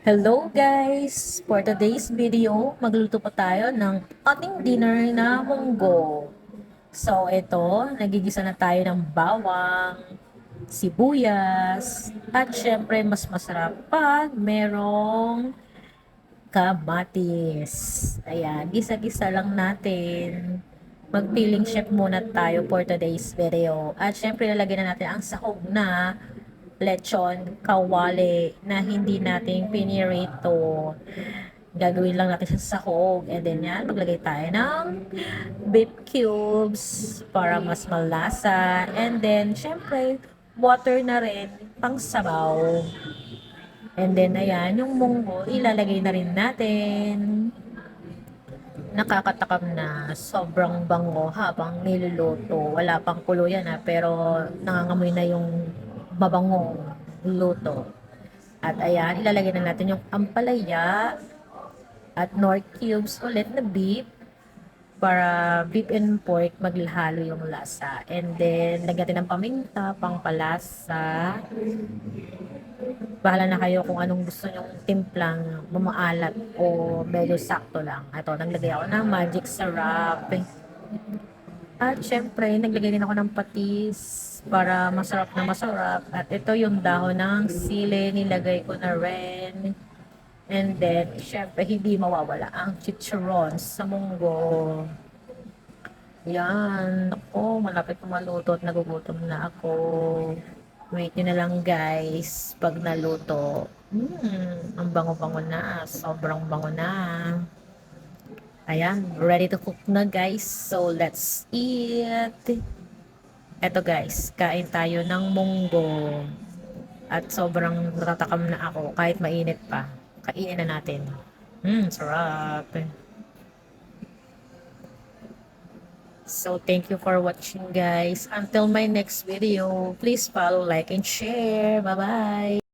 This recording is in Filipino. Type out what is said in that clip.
Hello guys! For today's video, magluto pa tayo ng ating dinner na munggo. So ito, nagigisa na tayo ng bawang, sibuyas, at syempre mas masarap pag merong kamatis. Ayan, gisa-gisa lang natin. Mag-peeling chef muna tayo for today's video. At syempre lalagyan na natin ang sahog na lechon kawali na hindi natin pinirito. Gagawin lang natin sa sahog. And then yan, maglagay tayo ng beef cubes para mas malasa. And then, syempre, water na rin pang sabaw. And then, ayan, yung munggo, ilalagay na rin natin. Nakakatakam na sobrang bango habang niluluto. Wala pang kulo yan pero nangangamoy na yung mabangong luto. At ayan, ilalagay na natin yung ampalaya at nor cubes ulit na beef para beef and pork maghalo yung lasa. And then, lagyan natin ng paminta, pangpalasa. Bahala na kayo kung anong gusto nyong timplang mamaalat o medyo sakto lang. Ito, naglagay ako ng magic syrup. At syempre, naglagay din ako ng patis para masarap na masarap. At ito yung dahon ng sili, nilagay ko na rin. And then, syempre, hindi mawawala ang chicharon sa munggo. Yan. Ako, malapit na maluto at nagugutom na ako. Wait nyo na lang guys, pag naluto. Ang bango-bango na. Sobrang bango na. Ayan, ready to cook na guys. So, let's eat. Eto guys, kain tayo ng munggo. At sobrang natatakam na ako kahit mainit pa. Kainin na natin. Sarap. So, thank you for watching guys. Until my next video, please follow, like, and share. Bye-bye!